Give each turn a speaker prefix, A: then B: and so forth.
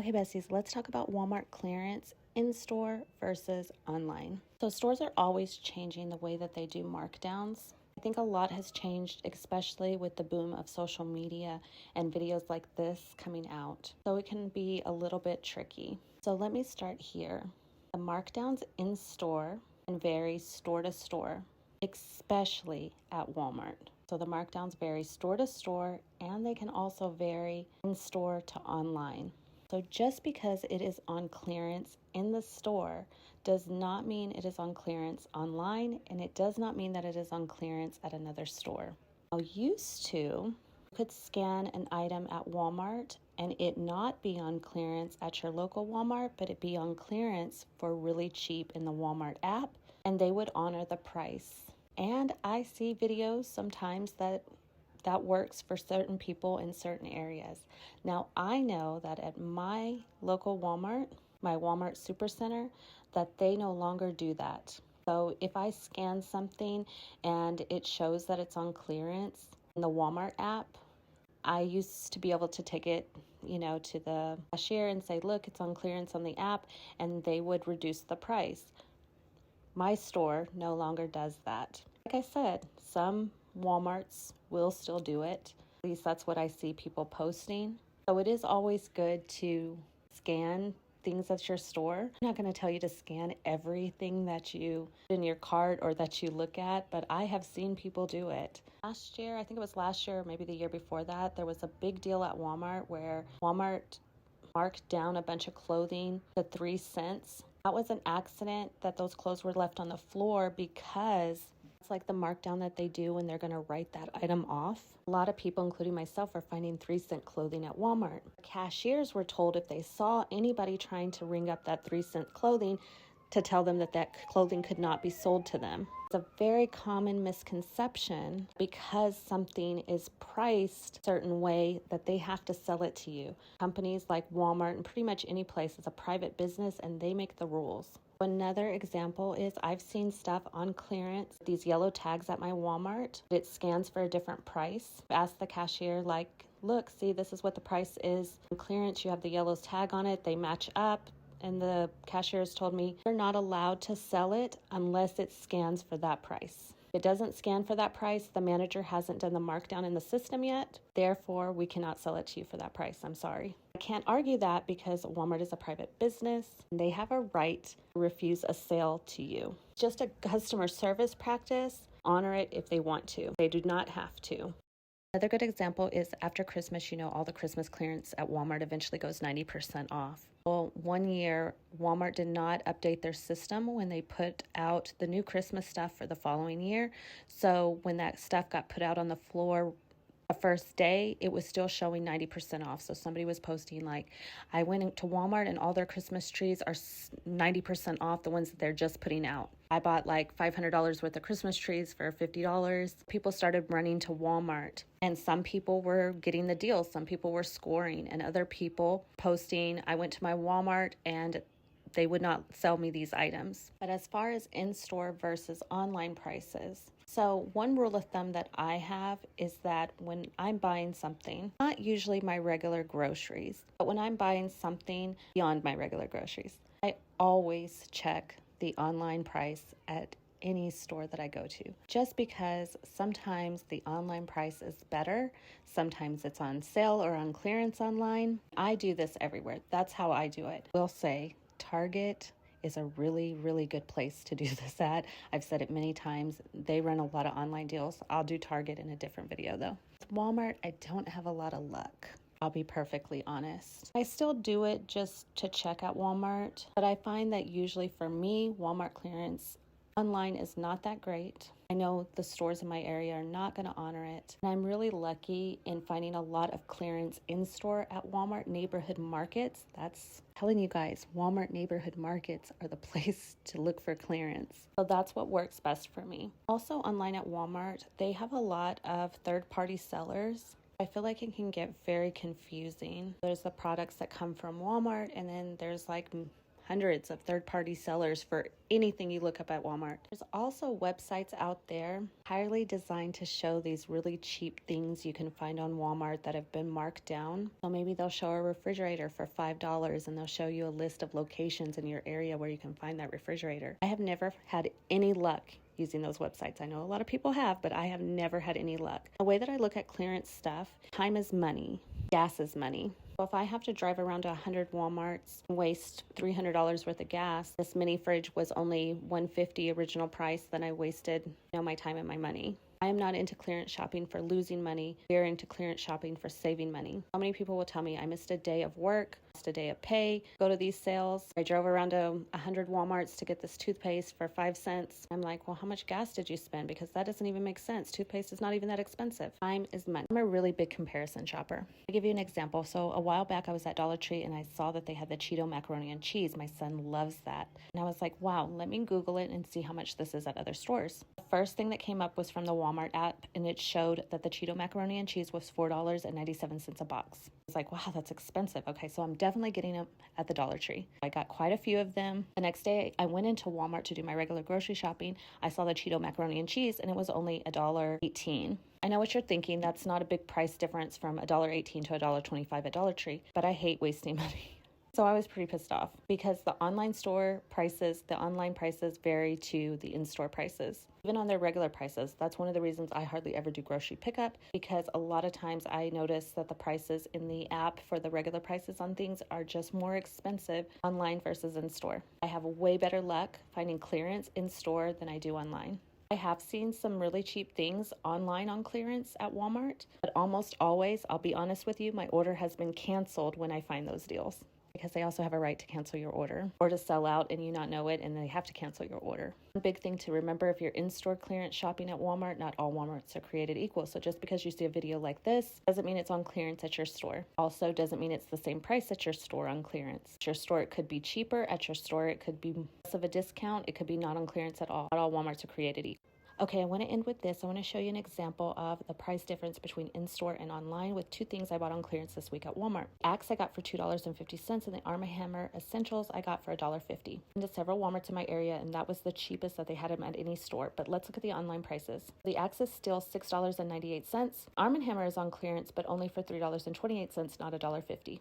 A: Okay, besties, let's talk about Walmart clearance in-store versus online. So stores are always changing the way that they do markdowns. I think a lot has changed, especially with the boom of social media and videos like this coming out. So it can be a little bit tricky. So let me start here. The markdowns in store can vary store to store, especially at Walmart. So the markdowns vary store to store, and they can also vary in store to online. So just because it is on clearance in the store does not mean it is on clearance online, and it does not mean that it is on clearance at another store. Now, used to, you could scan an item at Walmart and it not be on clearance at your local Walmart, but it be on clearance for really cheap in the Walmart app, and they would honor the price. And I see videos sometimes that works for certain people in certain areas. Now, I know that at my local Walmart, my Walmart Supercenter, that they no longer do that. So if I scan something and it shows that it's on clearance in the Walmart app, I used to be able to take it, to the cashier and say, look, it's on clearance on the app, and they would reduce the price. My store no longer does that. Like I said, some Walmarts will still do it. At least that's what I see people posting. So it is always good to scan things at your store. I'm not going to tell you to scan everything that you put in your cart or that you look at, but I have seen people do it. Last year, I think it was last year, or maybe the year before that, there was a big deal at Walmart where Walmart marked down a bunch of clothing to 3 cents. That was an accident that those clothes were left on the floor because it's like the markdown that they do when they're going to write that item off. A lot of people, including myself, are finding 3-cent clothing at Walmart. Cashiers were told if they saw anybody trying to ring up that 3-cent clothing to tell them that clothing could not be sold to them. It's a very common misconception because something is priced a certain way that they have to sell it to you. Companies like Walmart and pretty much any place is a private business, and they make the rules. Another example is I've seen stuff on clearance, these yellow tags at my Walmart. It scans for a different price. I've asked the cashier, look, see, this is what the price is. On clearance, you have the yellow tag on it. They match up. And the cashiers told me they're not allowed to sell it unless it scans for that price. If it doesn't scan for that price, the manager hasn't done the markdown in the system yet. Therefore, we cannot sell it to you for that price. I'm sorry. I can't argue that because Walmart is a private business and they have a right to refuse a sale to you. It's just a customer service practice. Honor it if they want to. They do not have to. Another good example is after Christmas, all the Christmas clearance at Walmart eventually goes 90% off. Well, one year, Walmart did not update their system when they put out the new Christmas stuff for the following year. So when that stuff got put out on the floor the first day, it was still showing 90% off. So somebody was posting I went to Walmart and all their Christmas trees are 90% off, the ones that they're just putting out. I bought $500 worth of Christmas trees for $50. People started running to Walmart, and some people were getting the deal. Some people were scoring, and other people posting, I went to my Walmart and they would not sell me these items. But as far as in-store versus online prices, so one rule of thumb that I have is that when I'm buying something, not usually my regular groceries, but when I'm buying something beyond my regular groceries, I always check the online price at any store that I go to. Just because sometimes the online price is better, sometimes it's on sale or on clearance online. I do this everywhere. That's how I do it. We'll say Target is a really, really good place to do this at. I've said it many times. They run a lot of online deals. I'll do Target in a different video though. Walmart, I don't have a lot of luck. I'll be perfectly honest. I still do it just to check at Walmart, but I find that usually for me, Walmart clearance online is not that great. I know the stores in my area are not going to honor it. And I'm really lucky in finding a lot of clearance in-store at Walmart neighborhood markets. That's telling you guys, Walmart neighborhood markets are the place to look for clearance. So that's what works best for me. Also online at Walmart, they have a lot of third-party sellers. I feel like it can get very confusing. There's the products that come from Walmart, and then there's hundreds of third-party sellers for anything you look up at Walmart. There's also websites out there highly designed to show these really cheap things you can find on Walmart that have been marked down. So maybe they'll show a refrigerator for $5 and they'll show you a list of locations in your area where you can find that refrigerator. I have never had any luck using those websites. I know a lot of people have, but I have never had any luck. The way that I look at clearance stuff, time is money, gas is money. So if I have to drive around to 100 Walmarts and waste $300 worth of gas, this mini fridge was only $150 original price, then I wasted, my time and my money. I am not into clearance shopping for losing money. We are into clearance shopping for saving money. How many people will tell me I missed a day of work, missed a day of pay, go to these sales. I drove around to 100 Walmarts to get this toothpaste for 5 cents. I'm like, well, how much gas did you spend? Because that doesn't even make sense. Toothpaste is not even that expensive. Time is money. I'm a really big comparison shopper. I'll give you an example. So a while back I was at Dollar Tree and I saw that they had the Cheeto macaroni and cheese. My son loves that. And I was like, wow, let me Google it and see how much this is at other stores. The first thing that came up was from the Walmart app, and it showed that the Cheeto macaroni and cheese was $4.97 a box. I was like, wow, that's expensive. Okay, so I'm definitely getting them at the Dollar Tree. I got quite a few of them. The next day, I went into Walmart to do my regular grocery shopping. I saw the Cheeto macaroni and cheese, and it was only $1.18. I know what you're thinking. That's not a big price difference from $1.18 to $1.25 at Dollar Tree, but I hate wasting money. So I was pretty pissed off because the online prices vary to the in-store prices. Even on their regular prices, that's one of the reasons I hardly ever do grocery pickup, because a lot of times I notice that the prices in the app for the regular prices on things are just more expensive online versus in-store. I have way better luck finding clearance in-store than I do online. I have seen some really cheap things online on clearance at Walmart, but almost always, I'll be honest with you, my order has been canceled when I find those deals, because they also have a right to cancel your order or to sell out and you not know it and they have to cancel your order. One big thing to remember, if you're in-store clearance shopping at Walmart, not all Walmarts are created equal. So just because you see a video like this doesn't mean it's on clearance at your store. Also doesn't mean it's the same price at your store on clearance. At your store, it could be cheaper. At your store, it could be less of a discount. It could be not on clearance at all. Not all Walmarts are created equal. Okay, I want to end with this. I want to show you an example of the price difference between in-store and online with two things I bought on clearance this week at Walmart. Axe I got for $2.50, and the Arm & Hammer Essentials I got for $1.50. I've been to several Walmarts in my area, and that was the cheapest that they had them at any store. But let's look at the online prices. The Axe is still $6.98. Arm & Hammer is on clearance, but only for $3.28, not $1.50.